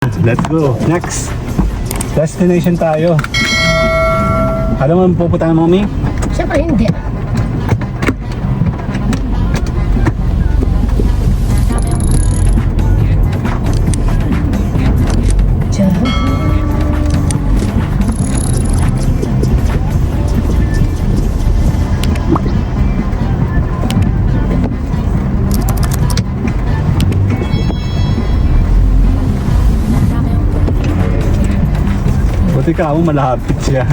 Let's go. Next destination tayo. Alam mo pupunta ng mommy? Siyempre hindi. Buti ka mo malapit siya.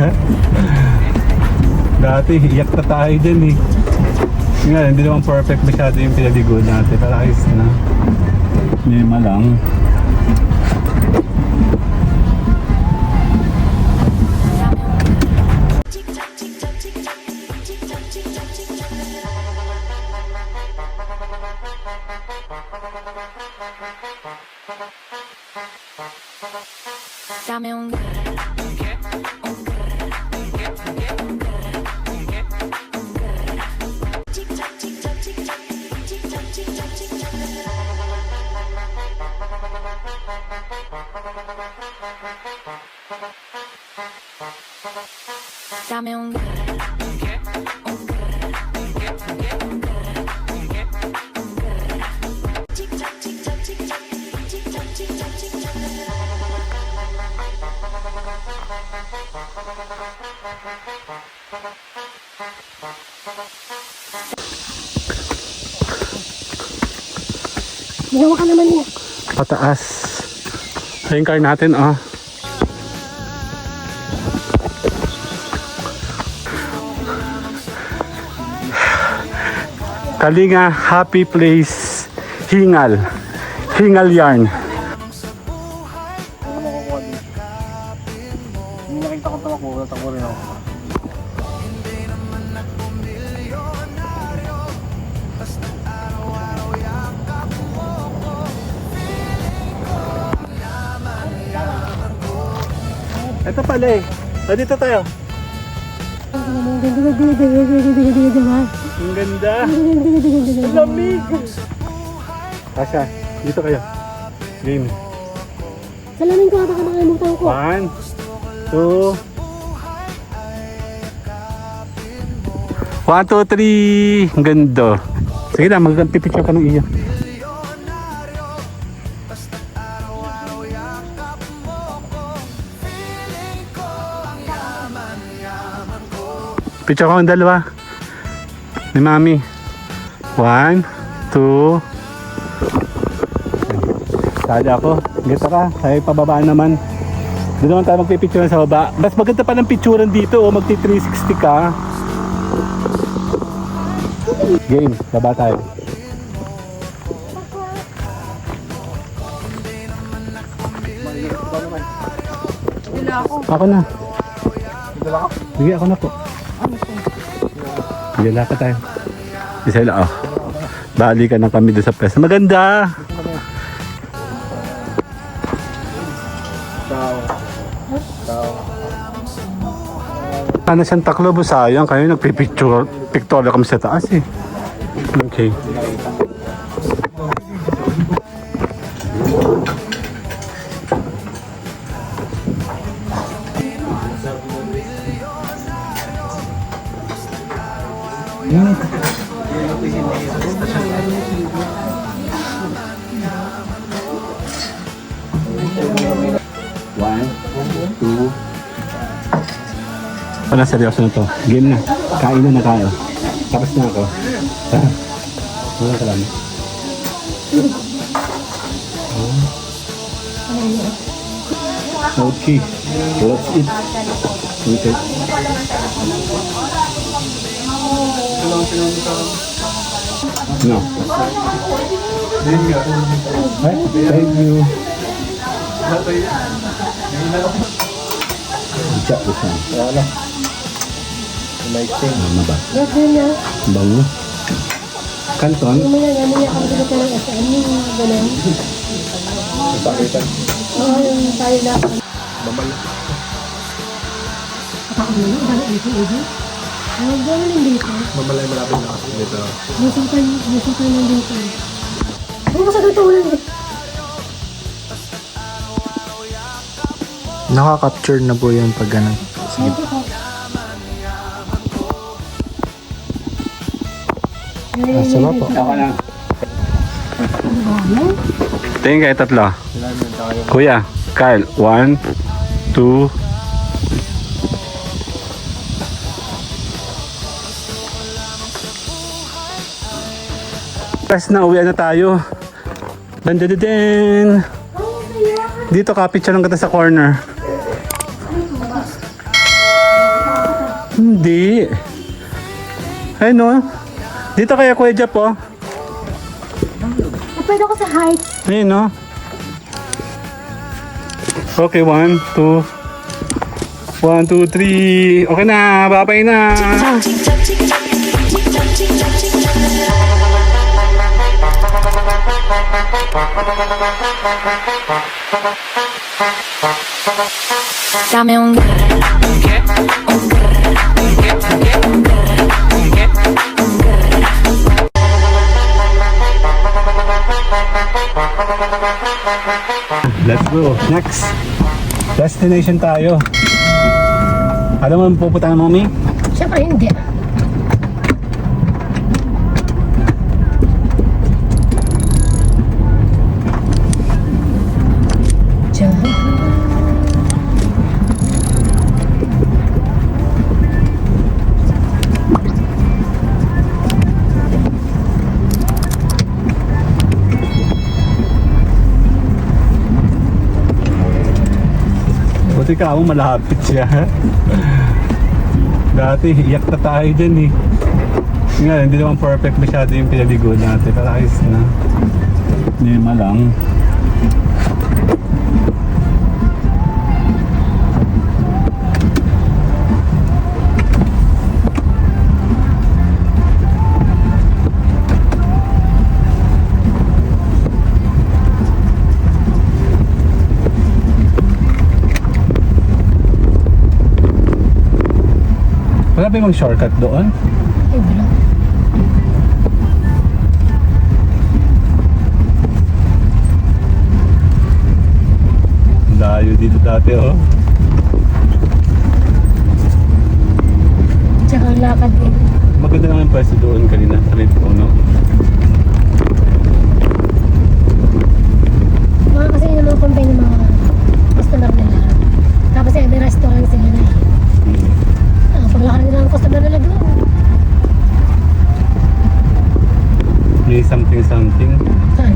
Dati iyak na tayo dyan eh. Ngayon hindi naman perfect masyado yung pinaligo natin. Para ayos na. Lima lang. Dame un Dame un Ginawa ka naman niya. Pataas. Ayun car natin oh. Kalinga Happy Place Hingal. Hingal Yarn. Ano makukuha din? Hindi nakita ko tawa ko, natakbo rin ako. Ito pala eh. Dito tayo. Ang ganda. Ang lamig. Asya, dito kayo. Game. Salamin ko, baka makalimutan ko. 1, 2. 1, 2, 3. Ang ganda. Sige na, magpipicture ka ng iyo. Picture ko ang dalawa. Ni Mami. 1, 2. Sali ako. Gito ka. Tayo pababa naman. Doon naman tayo magpipicture sa baba. Mas maganda pa ng picturean dito. O magti 360 ka. Game. Baba tayo. Ako na. Sige, ako na po. Sige, lakad tayo. Isa lang, oh. Balikan na kami doon sa pwesto. Maganda! Ano siyang Tacloban, sayang kayo nagpipicture kami sa taas eh. Okay. One, two. Wala, seryoso na to. Game na. Kain na tayo. Tapos na ako. Wala ka lang. Okay. Let's eat. Okay. No. Thank you. Cak besar. Wala. Lighting. Ano ba? Grabe niya. Bango. Kanton. Mamaya kami dito ng SM. Yung gano'n. Pakitan. Oo, yung tayo na. Bamal. Kapag mo, dahil dito, dito. Ang gano'n dito. Mamalay malapit na kasi dito. Musukan ng dito. Huwag mo sa tutulan eh. Naka-capture na po yun pag ganun. Sige. Thank you po. Sarap po. Ako na. Ano? Tingin kayo tatlo. Sila yun, tsaka yung Kuya, Kyle, 1, 2. Last na, uwian na tayo. Dandadadin. Dito ka, picture lang kita sa corner. Hindi. Ay no. Dito kaya Kuya Jap oh. Pwede ako sa heights. Ayun no. Okay, 1, 2. 1, 2, 3. Okay na, babay na. Dame un Let's go. Next. Destination tayo. Alam mo ang pupuntahan mo, Mami? Siyempre hindi. Diyan. Buti ka mo malapit siya. Dati, iyak na tayo dyan eh. Nga, hindi naman perfect masyado yung pinaligo natin. Pero ayos na. Lima lang. Wala ba yung shortcut doon? Ay, wala. Layo dito dati oh. Tsaka lakad din. Maganda naman yung pwesto doon kanina sa may puno. Mga kasi yung mga company mga customer nila. Tapos yung may restaurant sila na eh. Paglakad nila ang customer nila doon. May something. Saan?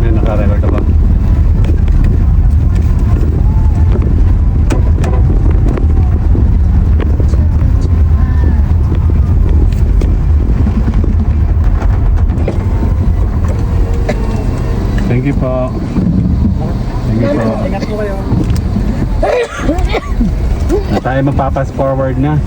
May naka-record ka ba? Thank you po. Thank you po. ingat po kayo. Na tayo magpapas forward na.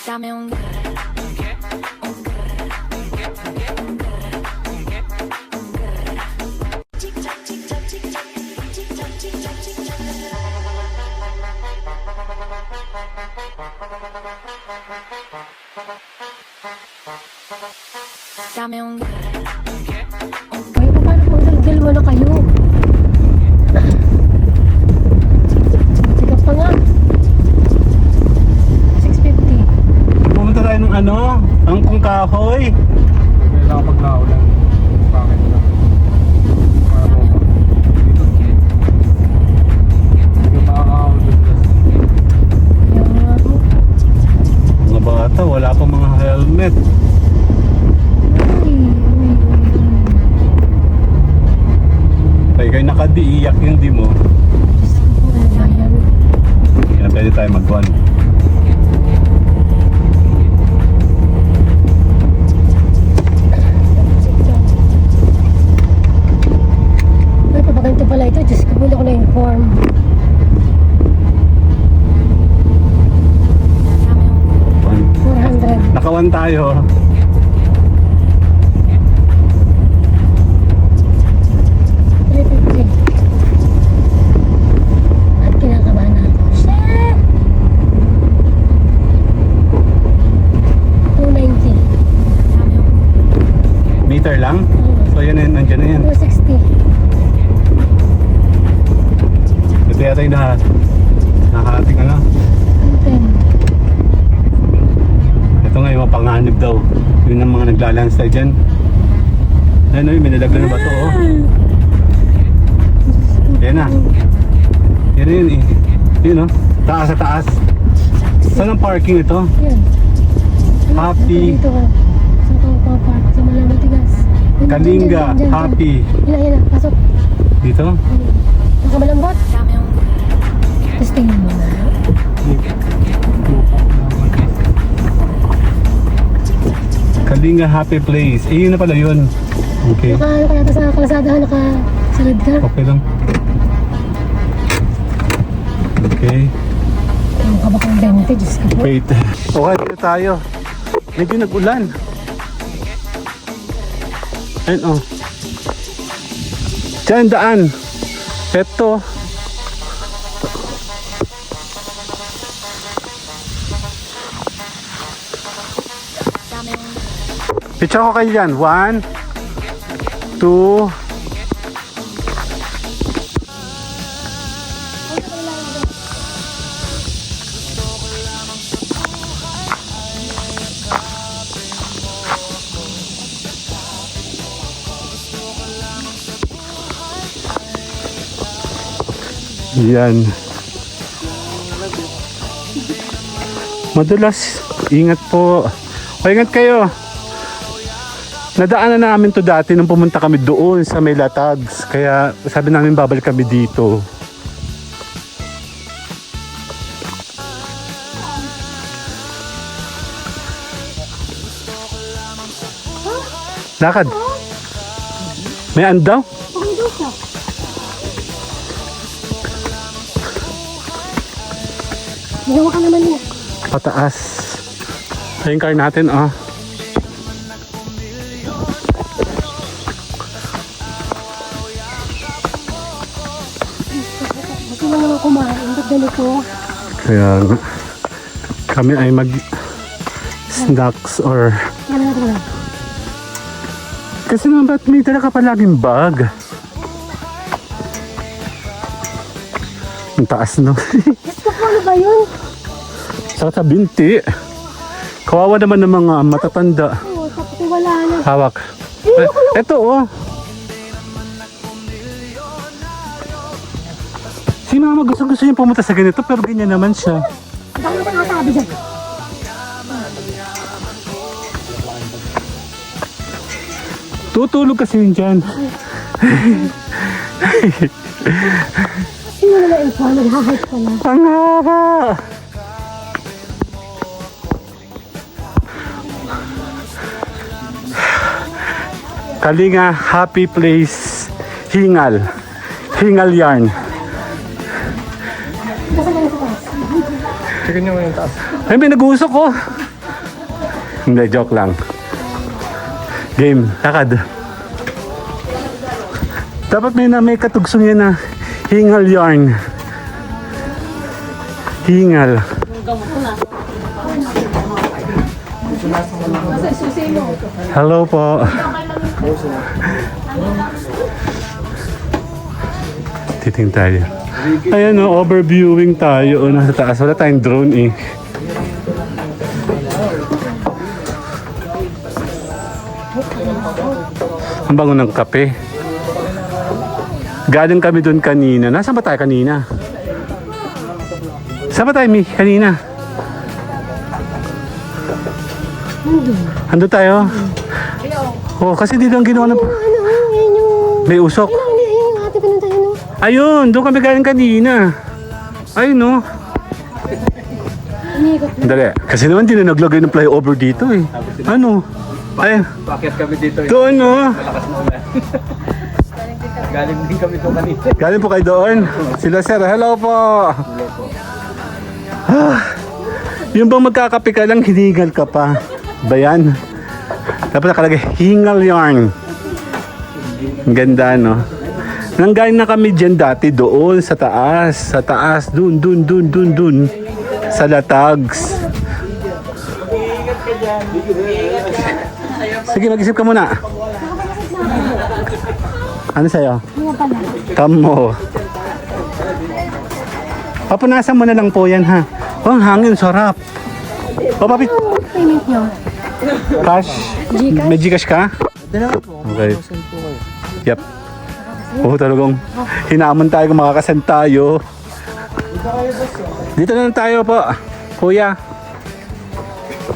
dame un dame un Ay, paano kung dalawa na kayo? Sikat pa nga. 650. Pumunta tayo ng ano? Ang kahoy. May lang pag naulan. Bakit na? Para po ba? Dito. Hindi ka makakaulan. Mga bata, wala pa mga helmet. Kaya kayo nakadiiyak yung di mo. Kaya pwede tayo mag-one. Ay, papaganto pala ito. Diyos ko, bula ko na inform. One. 400. Naka-one tayo. lang. So yan, nandiyan na yan. 260. Ito yata yung nakahating ano. 10. Ito nga yung mga panganib daw. Yun ang mga naglalansa dyan. Ayun o, may nalaglan na bato oh. Yan na. Yan na yun eh. Yun o, taas sa taas. Saan ang parking ito? Yan. Happy. Dito ka. Sa Kangkong Park. Sa Malamatigas. Kalinga, Happy. Yan na. Pasok. Dito? Nakamalambot. Tapos tingnan mo na. Kalinga Happy Place. Eh, yun na pala yun. Okay. Ano ka yata sa kalsada, nakasalad ka. Okay lang. Okay. Ang kabakang 20, Diyos ko po. Wait. Okay, dito tayo. Medyo nag-ulan. Ayun oh. Diyan, daan. Eto. Picture ko kayo dyan. 1, 2. Yan. Madulas. Ingat po. O, ingat kayo. Nadaanan namin to dati nung pumunta kami doon sa may Latags. Kaya sabi namin babalik kami dito. Lakad. May andaw? Magawa ka naman niya. Pataas. Ayun car natin, oh. Kasi lang naman kumain. Ba't ganito? Kaya nga, kami ay mag snacks or Yan na. kasi naman ba't may dala ka palaging bag? Ang taas no. Diyos ko po, ano ba yun? Sa binti. Kawawa naman ng mga matatanda. Oo, tapos wala na. Hawak. Eto oh. Si mama gusto niya pumunta sa ganito pero ganyan naman siya. Dami na nakasabi dyan. Tutulog kasi yun dyan. Sino na na-info? Nag-hahike ka na. Ang haba! Kalinga Happy Place Hingal. Hingal Yarn. Kasi lang sa taas. Tignan nyo yung taas. Ay, may nag-uusok ko. Hindi, joke lang. Game, lakad. Dapat may katugsong yan na Hingal Yarn. Hingal. Hello po. Titing tayo. Ayan o, overviewing tayo. O, nasa taas. Wala tayong drone eh. Ang bango ng kape. Galing kami doon kanina. Nasaan ba tayo kanina? Saan ba tayo, Mi? Kanina? Ando tayo? Oh, kasi dito ang ginawa ng... Ano, yan yung... May usok. Hindi, yung ate pinunta yun, no? Ayun, doon kami galing kanina. Ayun, no? Iniikot na. Dali. Kasi naman din na naglagay ng flyover dito eh. Ano? Ay, Bakit kami dito eh? doon, no? Malakas na ulan. Galing din kami doon kanina. Galing po kayo doon. Sila sir, hello po. Yung bang magkakape ka lang, hinihingal ka pa. Ba yan? Dapat nakalagay, Hingal Yarn. Ang ganda, no? Nanggaling na kami dyan dati doon sa taas. Sa taas, dun. Sa Latags. Sige, mag-isip ka muna. Ano sa'yo? Ano pala? Tamo. Papunasan mo na lang po yan, ha? Oh, ang hangin, sarap. O, papi, Ano payment nyo? cash? Gcash? May Gcash ka? Okay. Yep. Oo, talagang hinamon tayo kung makakasan tayo. Dito na lang tayo po, kuya.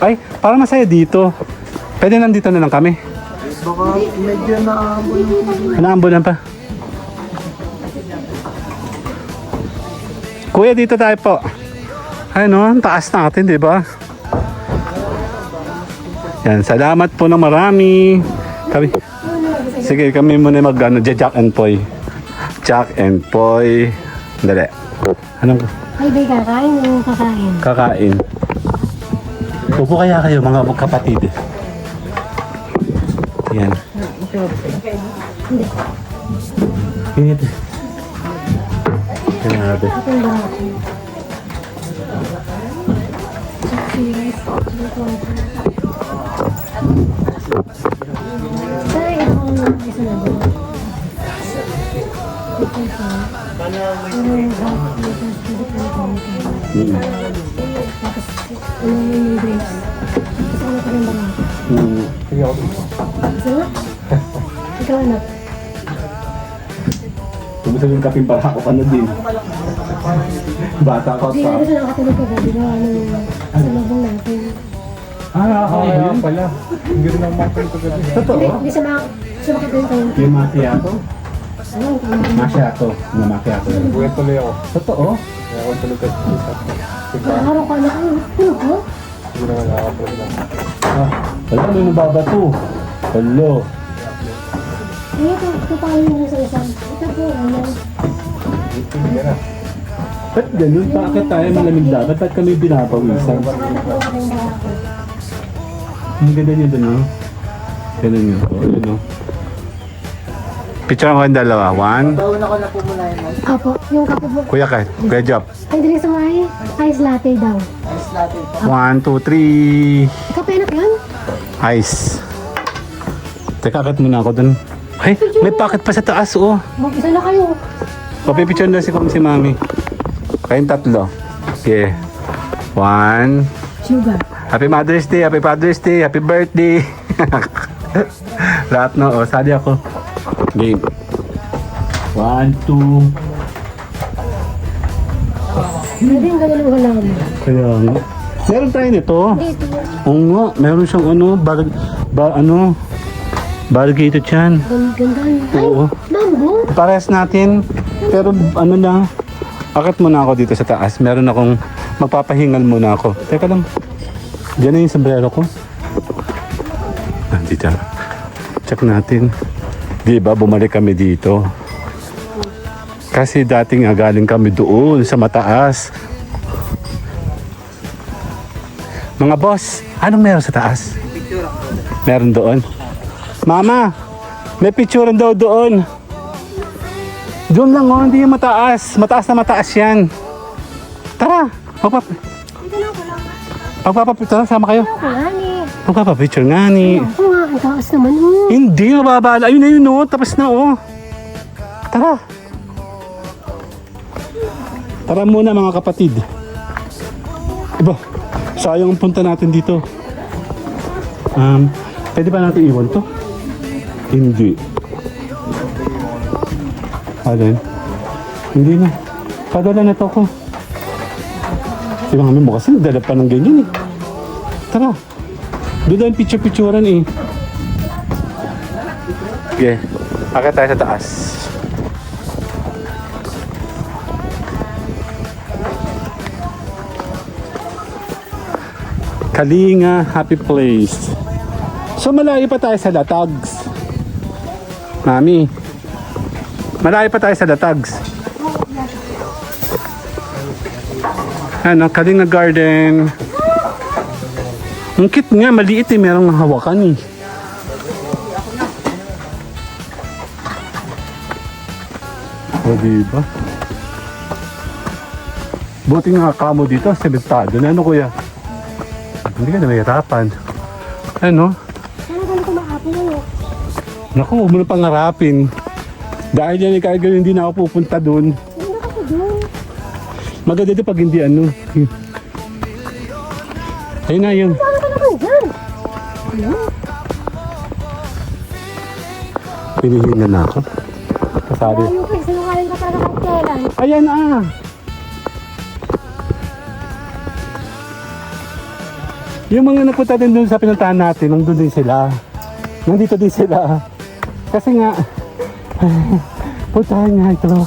Ay, parang masaya dito. Pwede nandito na lang kami. Baka medyo naambon. Naambunan pa. Kuya, dito tayo po. Ano, ang taas natin, di ba? Yan, salamat po ng marami. Kami, sige, kami muna mag Jack and Poy. Jack and Poy. Dali. Anong Ay, bay, kakain o kakain? kakain? Upo kaya kayo, mga kapatid. Yan. Hindi. Init. Grabe. Ito yung barako. Cheers. Saan ito ang isa na ba? Ito ito. Tapos, yung grapes. Tapos ano pa rin barako? Sige ako dito. Sino? Ikaw anak. Tumusag yung kaping para ako ano din. Bata ko Hindi pa. na siya nakatulog kagabi na sa labong natin. Kaya pala. Hindi rin ako makapagod ko gabi. Totoo? Hindi siya makatulog kayo. Yung macchiato? Ano? Macchiato. Na macchiato. Buhay tuloy ako. Totoo? Kaya ako tulog ka dito. Diba? Araw ka na kayo. Tulog ko? Hindi naman nakakapagod lang. Ah, wala may nababato. Hello. Ay, ito tayo yung sa isang. Ito po, ano. Hindi na. Ba't ganun? Bakit tayo malamig dapat? Ba't kami binapawisan? Nakatulog ka yung barako. Ang ganda niyo dun, no? Ganda niyo. O, yun, no? Picture mo ang dalawa. One. Apo, yung kape po. Kuya Kai. Kuya Job. Ay, dili sa may ice latte daw. 1, 2, 3. Kape anak yan? Ice. Teka, akit muna ako dun. Ay, may packet pa sa taas, oh. Mag-isa na kayo. Papipicture na si Mami. Kayong tatlo. Okay. 1. Sugar. Happy Mother's Day, Happy Father's Day, Happy Birthday. Lahat na, oh. Sali ako. Game. 1, 2. Pwede yung ganun ang halaman. Kaya nga. Meron tayo nito. Dito. Oo nga, meron siyang ano, variegated yan. Ganda. Ay, Oo. mango. Parehas natin. Pero ano na, akit muna ako dito sa taas. Meron akong, magpapahingal muna ako. Teka lang. Diyan na yung sombrero ko. Dito. Check natin. Di ba, bumalik kami dito. Kasi dating galing kami doon sa mataas. Mga boss, anong meron sa taas? Meron doon. Mama, may picture daw doon. Doon lang oh, hindi yung mataas. Mataas na mataas yan. Tara, tara, sama kayo. Ani. Magpapapicture nga ni. Ako nga, ang taas naman. Oh. Hindi, mababala. Ayun na yun oh, tapos na oh. Tara. Tara muna mga kapatid. Iba, sayang ang punta natin dito. Pwede ba natin iwan to? Hindi. Alin? Hindi na. Padala na to ko. Si Mami mo kasi nagdala pa ng ganyan eh. Tara. Doon lang picture-picturean eh. Okay. Akit tayo sa taas. Kalinga Happy Place. So malayo pa tayo sa Latags. Mami. Malayo pa tayo sa Latags. Ano, Kalinga Garden. Ang cute nga, maliit eh. Merong hawakan eh. O diba? Buti nga kamo dito, sementado na. Ano kuya? Hindi ka na mahirapan. Ano? Sana ganito maapo ngayon. Naku, huwag mo na pangarapin. Dahil yan ikaw hindi na ako pupunta doon. Hindi na kasi doon. Maganda din pag hindi ano. Ayun na yun. Ano ka naman dyan? Ano? Pinihinga na ako. Kasali. Ayaw ko, sinungaling ka talaga kahit kailan. Ayan ah. Yung mga napunta din doon sa pinuntahan natin, nandun din sila. Nandito din sila. Kasi nga, puntahan nga ito.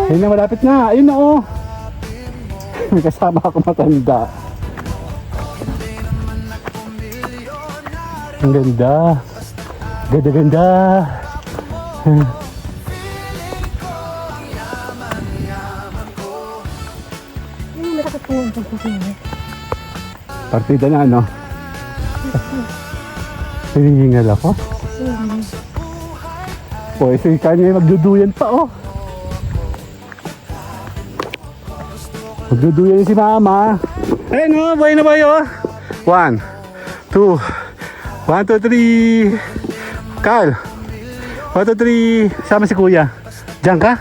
Ayun na, malapit na. Ayun na oh. May kasama ako matanda. Ang ganda. Ganda-ganda. Ano matakot ko yung pagpapalit? Partida na ano? Hinihingal ako. O, si kanya magduduyan pa oh. Magduduyan si mama. Ayun oh, buhay na ba yun? 1, 2, 1, 2, 3. Kyle. 1, 2, 3. Sama si kuya. Diyan ka?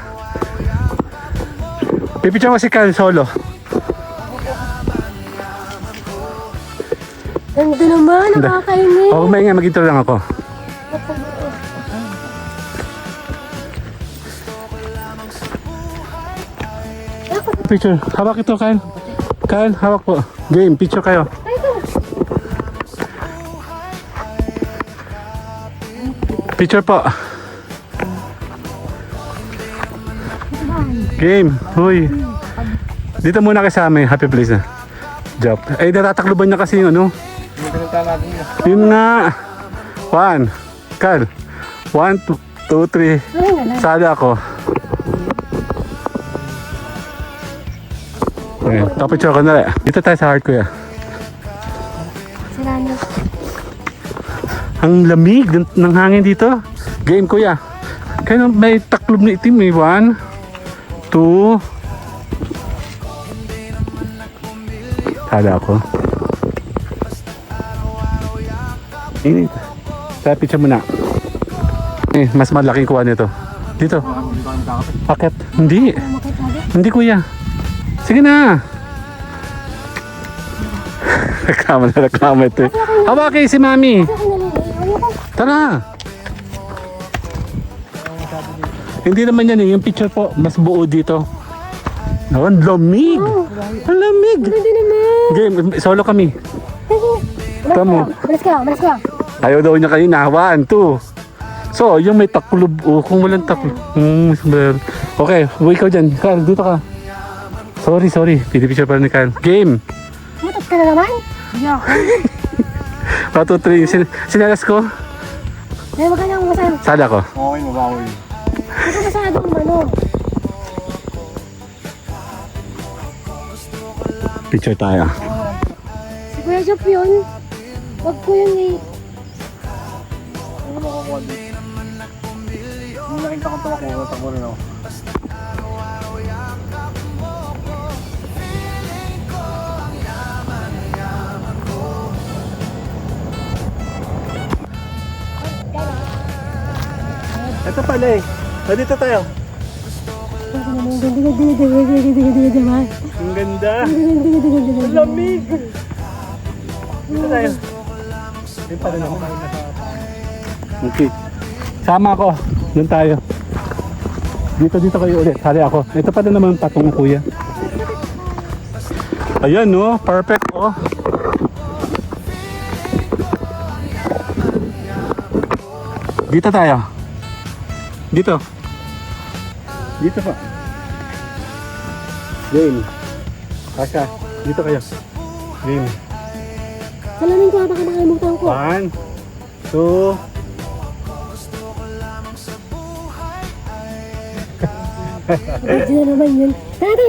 Pipicture mo si Kyle solo. Ganda naman, nakakainis. O, may nga, mag-intro lang ako. Picture. Hawak ito, Kyle. Kyle, hawak po. Game, picture kayo. Picture po. Game. Huy. Dito muna kayo sa amin. Happy place na. Job. Eh, natatakluban niya kasi yung ano. Hindi pinuntahan natin yun. Yun nga. 1. Kyle. 1, 2, 3. Sada ako. Okay, top-picture ko na rin. Dito tayo sa heart, kuya. Sira na. Ang lamig ng hangin dito. Game, kuya. Kaya may taklob na itim eh. 1, 2. Sada ako. Init. Sa picture mo na. Eh, mas malaking kuha nito. Dito. Bakit? Hindi. Makit agad. Hindi, kuya. Sige na. Reklamo ito. Hawaki si mami. Kasi naliliw. Tara. Hindi naman yan eh. Yung picture po, mas buo dito. Oh, ang lamig. Ang lamig. Ganda naman. Game, solo kami. Tama. Malas ka, malas ka. Ayaw daw niya kanina. 1, 2. So, yung may taklob. Oh, kung walang taklob. Okay, uwi ka dyan. Carl, dito ka. Sorry. Pinipicture pa rin ni Carl. Game. Mutot ka na naman? Hindi ako. 1, 2, 3. Sinalas ko. Ay, wag ka nang masan. Sada ko. Okay, mabawi. Huwag ka masyadong ano. Picture tayo. Si Kuya Jop yun. Wag ko yun eh. Ano makakuha dito? Hindi nakita ko tumakbo. Takbo rin ako. Ito pala eh. Dito tayo. Ganda. Ang ganda. Ang lamig. Dito tayo. Dito pa rin ako. Okay. Sama ako. Doon tayo. Dito kayo ulit. Hari ako. Ito pa rin naman patong kuya. Ayan no. Perfect oh. Dito tayo. Dito. Dito pa. Game. Kasha. Dito kayo. Game. Salamin ko, baka nakalimutan ko. 1, 2. Hindi na naman yun. Tara.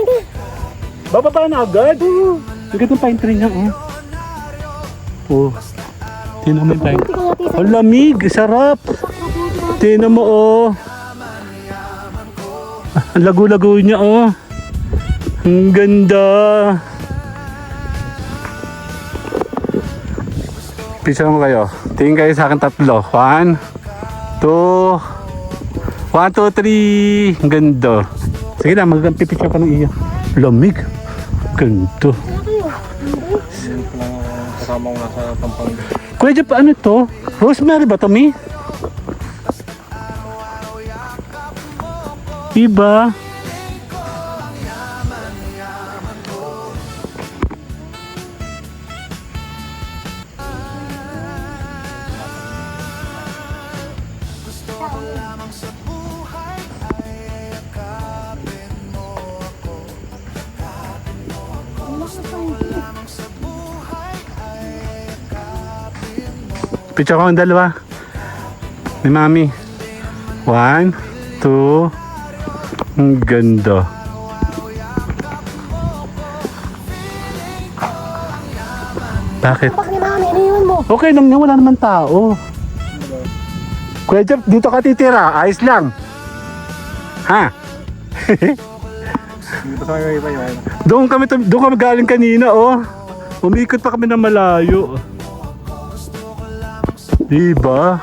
Bababa na agad. Ang ganda pine tree niya oh. Oh. Tingnan mo yung pine. Ang lamig. Sarap. Tingnan mo oh. Ang lago-lago niya oh. Ang ganda. Picture mo kayo. Tingin kayo sa akin tatlo. 1, 2, 1, 2, 3. Ang ganda. Sige na, magpipicture ka ng iya. Lamig. Ganda. Kasama ko nasa Pampanga. Kuya Jeff, ano to? Rosemary ba to, Mi? Iba. Picture ko ang dalawa. Ni Mami. 1, 2. Ang ganda. Bakit? Pak ni mami, iniwan mo. Okay lang niya, wala naman tao. Kuya Jeff, dito ka titira. Ayos lang. Ha? Hindi pa sa may iba yun. Doon kami galing kanina, oh. Umikot pa kami ng malayo. Diba?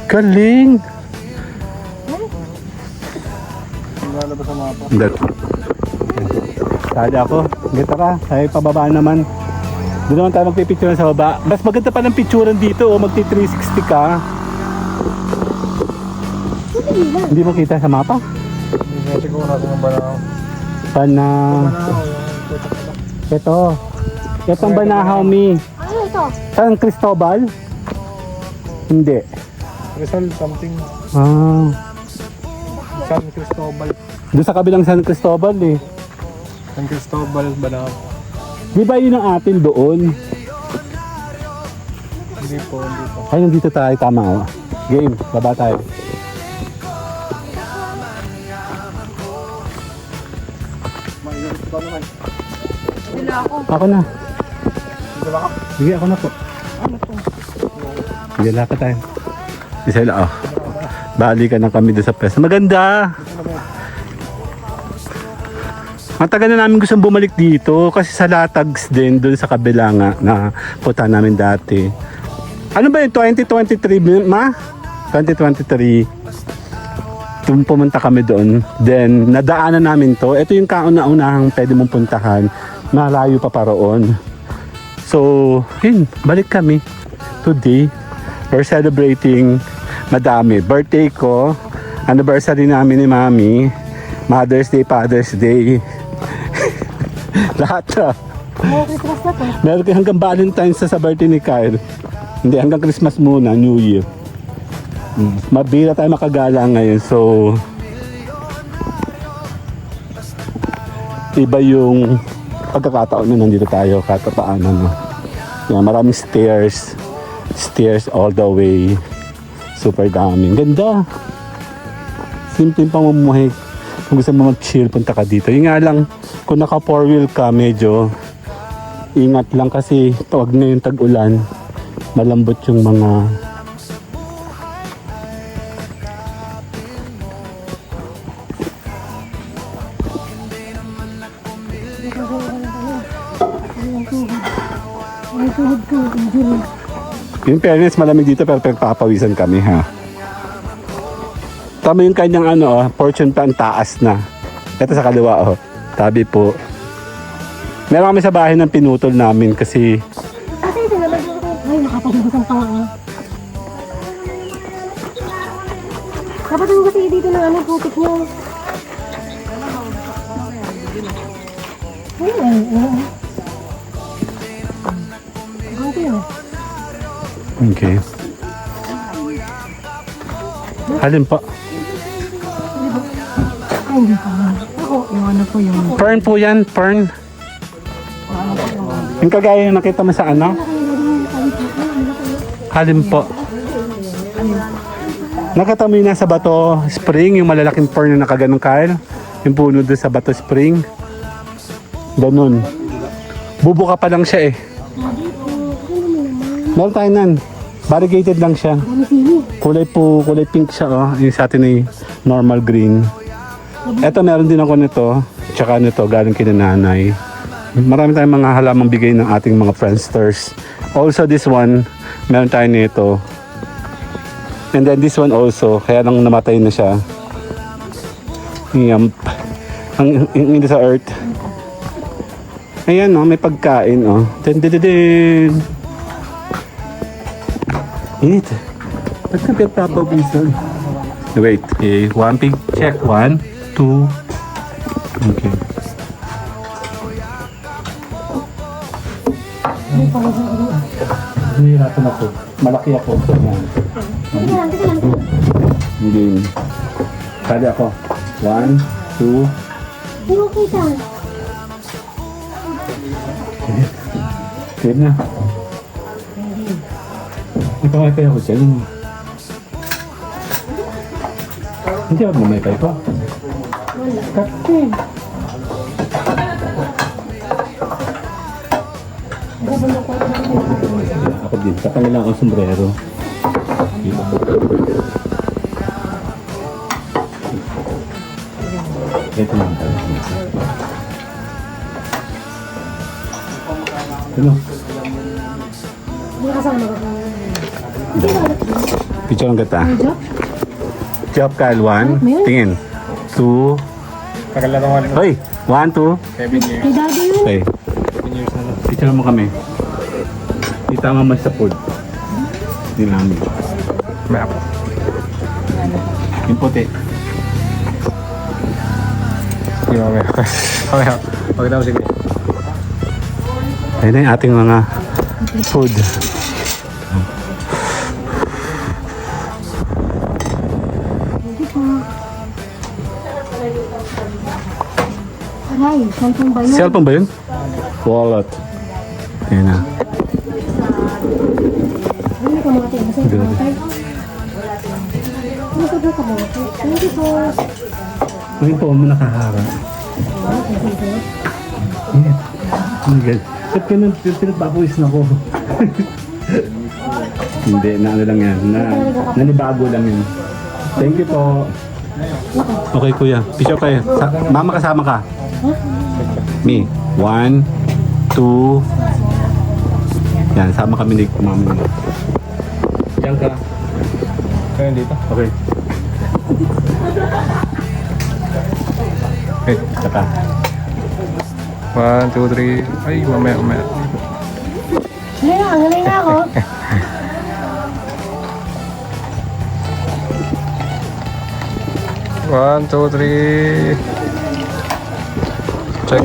Galing. Lalabas sa mapa. Sada ako. Gito ka. Tayo pababa naman. Doon naman tayo magpipicture sa baba. Mas maganda pa ng picturean dito, oh. Magti 360 ka. Hindi mo kita sa mapa? Kasi ko nasa ng Banahaw. Ito. Itong Banahaw, Mi. Ano ito? San Cristobal? Hindi. Rizal something. Ah. San Cristobal. Doon sa kabilang San Cristobal, eh. San Cristobal, Banahaw. Di ba yun ang atin doon? Hindi po, hindi po. Ay, nandito tayo. Tama, oh. Game. Baba tayo. Ako na. Sige, ako na po. Sige, lakad tayo. Isa lang, oh. Balikan na kami doon sa pwesto. Maganda. Matagal na namin gustong bumalik dito kasi sa Latags din doon sa kabila nga na punta namin dati. Ano ba yun? 2023 ma? 2023. Pumunta kami doon. Then nadaanan namin to. Ito yung kauna-unahang pwede mong puntahan. Malayo pa paroon. So, yun. Balik kami. Today, we're celebrating madami. Birthday ko. Anniversary namin ni Mami. Mother's Day, Father's Day. Lahat na. May Christmas na to. Meron kayo hanggang Valentine's sa birthday ni Kyle. Hindi, hanggang Christmas muna, New Year. Mabira tayo makagala ngayon. So, iba yung pagkakataon na nandito tayo kahit paano. No? Yan, maraming stairs. Stairs all the way. Super daming. Ganda. Simpleng pamumuhay. Kung gusto mo mag-chill, punta ka dito. Yung nga lang, kung naka 4-wheel ka, medyo ingat lang kasi pag ngayon tag-ulan, malambot yung mga yung fairness, malamig dito pero pagpapawisan kami, ha. Tama yung kanyang fortune plan, taas na. Ito sa kaliwa, oh. Tabi po. Meron kami sa bahay ng pinutol namin kasi Kasi ito naman. Ay, nakapagubos ang panga. Dapat ang kasi dito na putik niya. Ay. Okay. okay. Alin pa? Ay, hindi pa. Ako, yung ano po yung... Fern po yan, fern. Yung kagaya yung nakita mo sa ano? Alin po? Nakita mo yun nasa Bato Spring, yung malalaking fern na nakaganong Kyle? Yung puno doon sa Bato Spring? Ganun. Bubuka pa lang siya eh. Meron tayo nan. Variegated lang siya. Kulay pink siya, oh. Yung sa atin ay normal green. Eto, meron din ako nito. Tsaka nito, galing kinananay. Marami tayong mga halamang bigay ng ating mga friendsters. Also this one, Meron tayo nito. And then this one also, kaya nang namatay na siya. Yump. Ang hindi sa earth. Ayan, oh, may pagkain, oh. Din, din, din, din. Init. Ba't ka pinagpapawisan? Wait, okay. One pig check. 1, 2. Okay. Nahihirapan ako. Malaki ako. Ayan. Teka lang. Hindi. Kali ako. 1, 2. Hindi mo kita. Kaya na. Ipangaypay ako dyan. Hindi ako mamaypay ko. Wala. Kapten. Ako din. Kapag nila akong sombrero. Ito lang tayo. Ano? Hindi kasama ka. Picture lang kita. Job? Job, Kyle. 1. Tingin. 2. Tagalaro nga rin. Hoy! 1, 2. 7 years. Kay daddy yun. Okay. 7 years na lang. Picture mo kami. Di tama man sa food. Hindi namin. May ako. Yung puti. Sige mamaya. Mamaya. Pag daw sige. Ayun na yung ating mga food. Aray, cellphone ba yun? Cellphone ba yun? Wallet. Ayun na. Hindi ka mga tiyan. Kasi Good. mga tayo. Ano ka mga tayo? Thank you po. Ngayon po mo nakahara. Thank you. Init. Oh my God. Ba't ka nang pinagpapawis na ko? Hindi, na ano lang yan. Nanibago lang yun. Thank you po. Okay kuya, picture kayo. Mama kasama ka. Me. 1, 2. Yan, sama kami ni mama. Diyan ka. Kaya dito. Okay. Okay. Saka. 1, 2, 3. Ay, mamaya. Halay na ako. One, two, three. Check.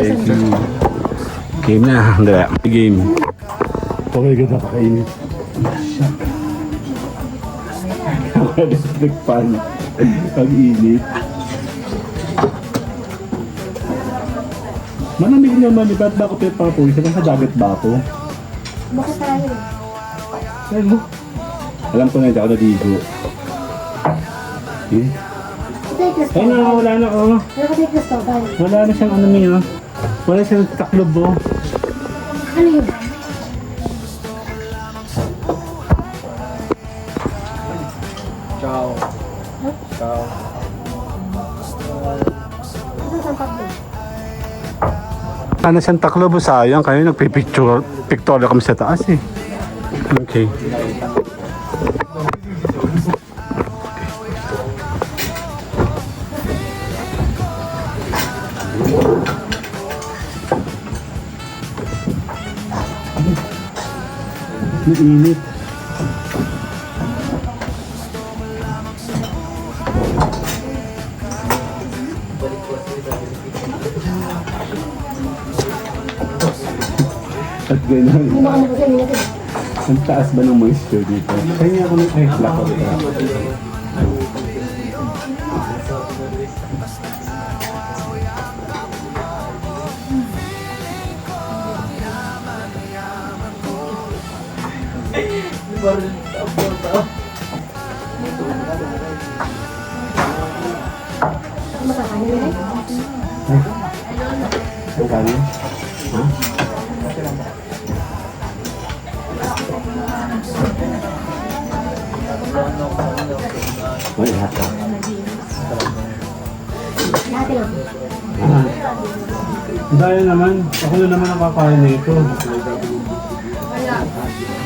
Game na. Hindi. Game. Okay, ganda kakainit. Electric fan. Pag-init. Malamig naman. Ba't ba ako pinagpapawisan? Nasa dagat ba ako? Bakit tayo? Alam mo? Alam ko na hindi ako naligo. Eh? Take this Ay na, wala na oh. Ano take this to? Wala na siyang ano niya. Wala siyang taklob oh. Ano yun? Ciao. Ciao. Ano sa pagbo? Ano siyang taklob oh, sayang kayo nagpipicture kami sa taas eh. Okay. Mainit. At gano'n. Hindi mo kami kasi minute. Ang taas ba ng moisture dito? Kaya ako ng ice block ako. Makakain na rin. Ang kanya? Ha? Wala ka. Dati lang. Ah. Dahil naman, ako na naman ang kakain nito.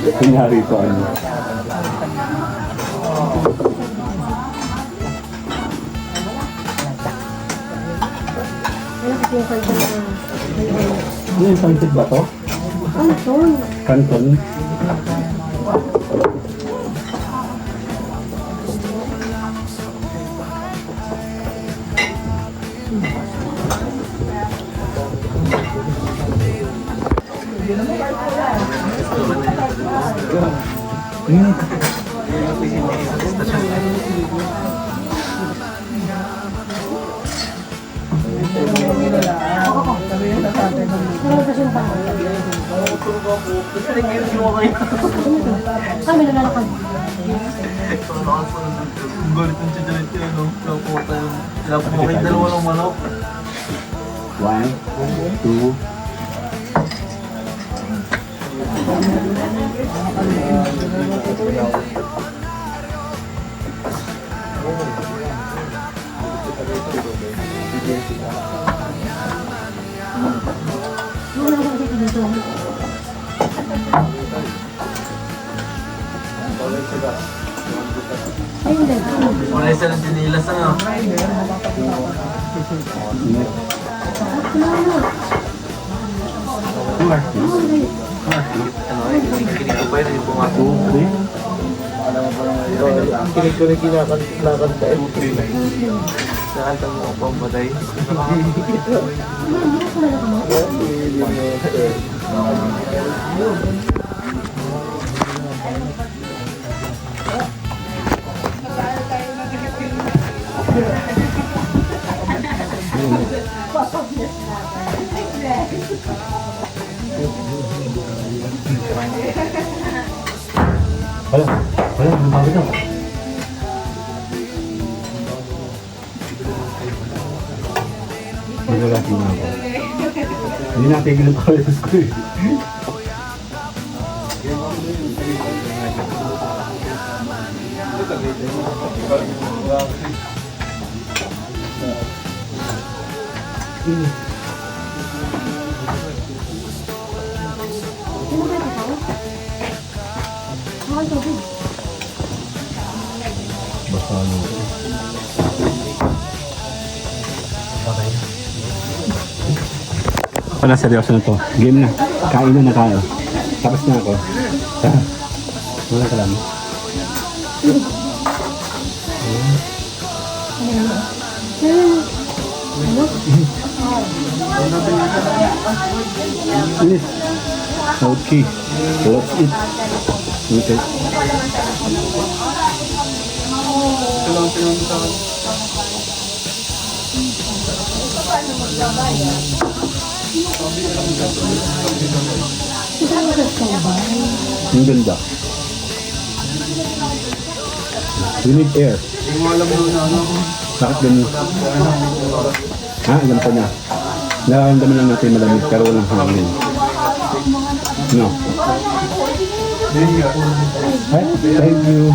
Kunyari ito ano. Wala kasi yung kanton na Ano yung pancit ba to? kanton. Canton? Meron pa siyang bahay. Kami nalalakad. Galit ng chicharito yun, no? Naputa yun. Kailangan po makita dalawa ng manok. 1, 2. Wala ko kasi dito. Ayun din. Wala isa ng sinilas, ano? Ano, kinig ko pa yun, yung pumato. Kinig ko na kinakanta eh. Nakanta mo ako pang patay. Wala, ang bago daw. Magalati na ako. Hindi natigil ang kalas ko eh. Basta ano ito. Wala, seryoso na to. Game na. Kain na tayo. Tapos na ako. Wala ka lang. Yes. Okay. Let's eat. Okay. Ang ganda. We need air. Hindi mo alam mo na ano. Bakit ganun? Ha? Alam ko na. Nararamdaman lang natin malamig pero walang hangin. No. Hi, thank you.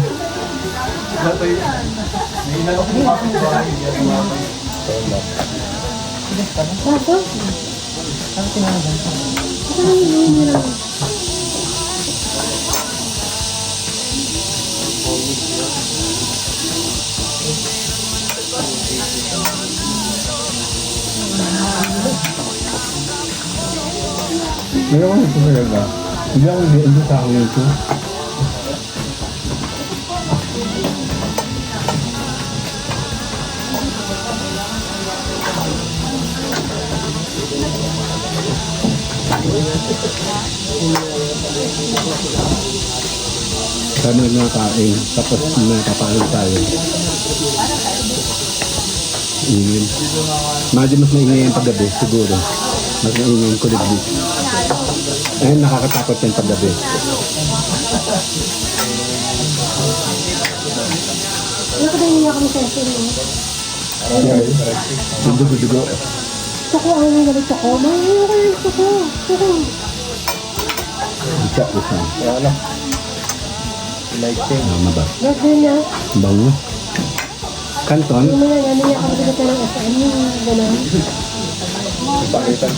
Meron ko na ito talaga. Hindi ako nag-iindo sa akin ito. Kami nagmakain, tapos nagkapain tayo. Ingin. Imagine mas maingay yung paggabi, siguro. Mas maingay yung kuliglig. Ayun, nakakatakot yung paggabi. Ano ko din niya kami sa asin mo? Yung dugo-dugo. Tsako, ano yung galit tsako? Mahihayo ko yung tsako. Tsako. Isa, isa. Ano? Like thing. Tama ba? Ba't din niya? Bango. Kanton? Ano yan? Ano niya kami dito ng SM? Yung gano'n? Pakitan.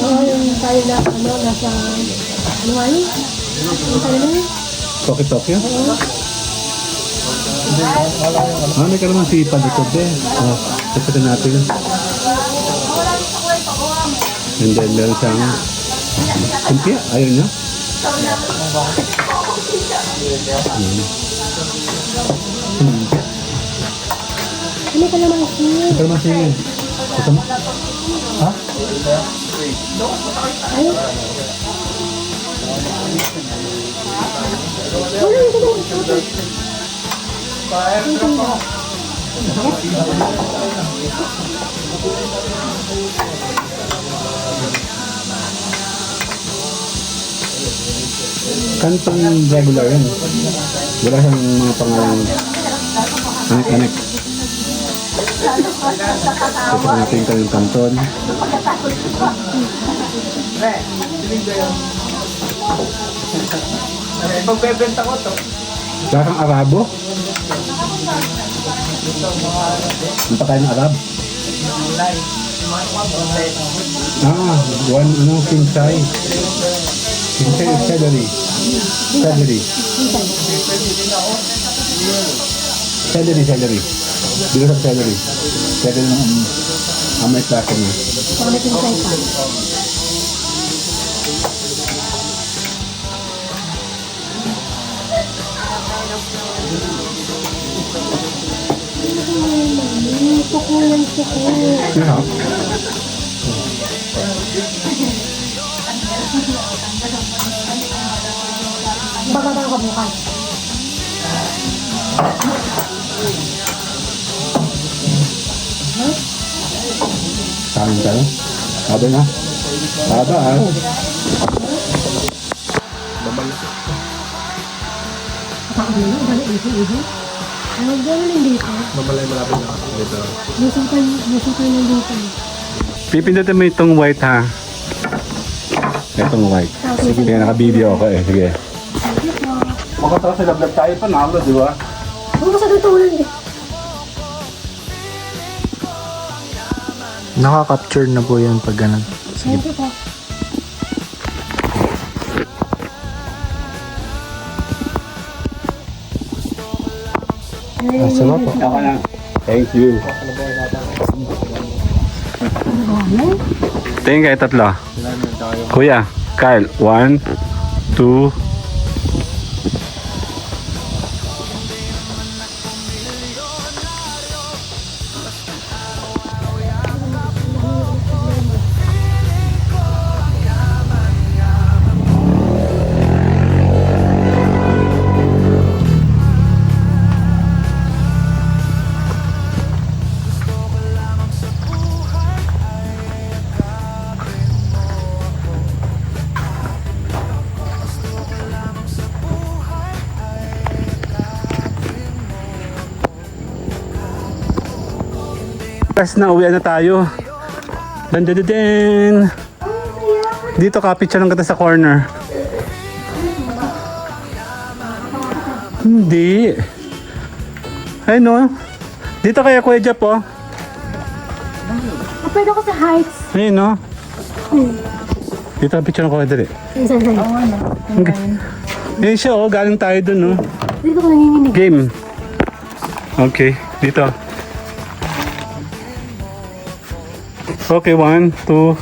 Oo, yung tayo na, ano, nasa, ano ay? Toki-toki? May ka naman si Palikod eh. Kasakin natin. And then meron siyang kumpia. Ayun niya. Ano ka naman si? Ito naman si... Ito mo? Ha? Ay. Wala yung ganun. Kantong regular yan. Wala siyang mga pangalan. Anek-anek. Ito natin yung kanton. Pagbebenta ko to. Wala kang Arabo? Ang patay ng Arab? One king size. King size is celery. Celery. Celery. Bilo sa celery. Celery ng amay klase niya. Parang kinsay pa. Tukulan. Yeah. Baka ba ka bukas? Kain tayo. Aba na. Aba ah. Pakabili, dali isi-isi. Ano gano'n yung dito? Mabalay malapit na. Dito. Busukan yung dito. Pipindutin mo itong white ha. Itong white. Sige, naka-video ako eh. Sige. Makataka sa lablab tayo pa nalo, di ba? Huwag sa tutulan eh. Naka-capture na po yun pag ganun. Sige. Thank you po. Sarap po. Ako na. Thank you. Tingin kayo tatlo. Kuya, Kyle, 1, 2, Tapos na, uwi na tayo. Dandadadin! Dito, kapit siya lang kita sa corner. Hindi. Ay no. Dito kaya Kuya Jeff oh. Pwede ako sa heights. Ayun no. Dito picture ko dali. Saan? Ayun siya oh, galing tayo dun no. Dito ko nanginginig. Game. Okay, dito. Okay, 1, 2,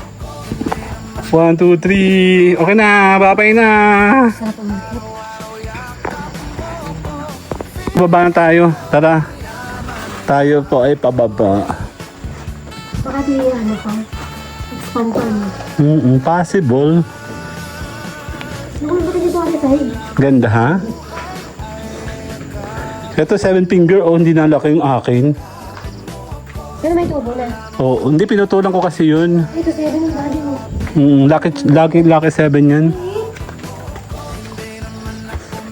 3. Okay na, babay na. Sarap ang market. Baba na tayo. Tara. Tayo po ay pababa. Baka di ano pa. Expand pa ano. Possible. Naku, bakit dito ako sahig? Ganda ha? Ito 7 finger oh, hindi nalaki yung akin. Pero may tubo na. Oh, hindi pinutulan ko kasi yun. Ito 7 yung body mo. Lucky 7 yan.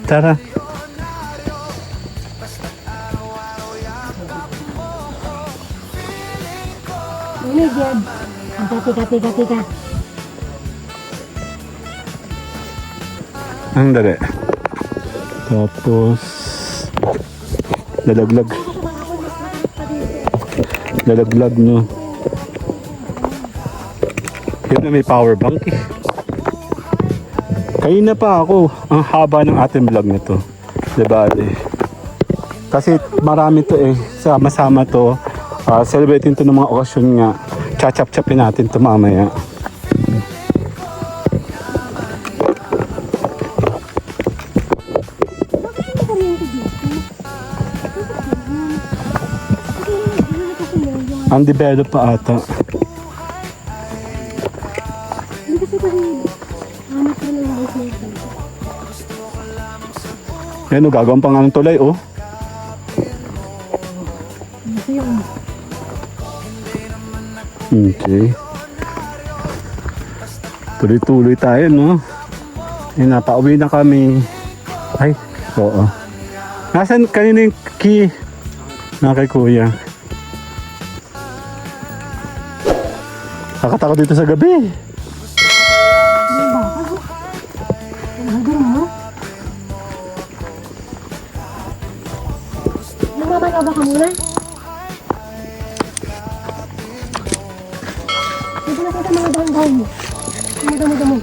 Tara. Oh my God. Tika. Ang dali. Tapos lalaglag no. Yun na may power bank eh. Kanina pa ako, ang haba ng ating vlog na to. Diba, kasi marami to eh, sama-sama to. Celebrating to ng mga okasyon nga. Chachap-chapin natin to mamaya. Undeveloped pa ata. Hindi kasi amat ko lang house na ito. Yan o, gagawin pa nga ng tulay oh. Ito yung Okay. Tuloy-tuloy tayo, no? Napauwi na kami. Ay, oo. Nasaan kanina yung key? Na kay kuya. Nakatakot dito sa gabi. namamagawa ka muna. Hindi na kita mga dahan-dahan mo. Mga damo-damo.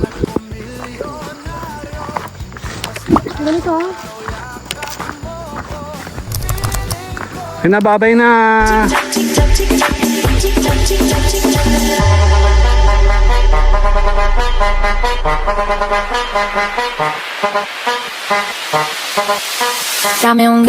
Ganito ah. Pinababay na. Dame un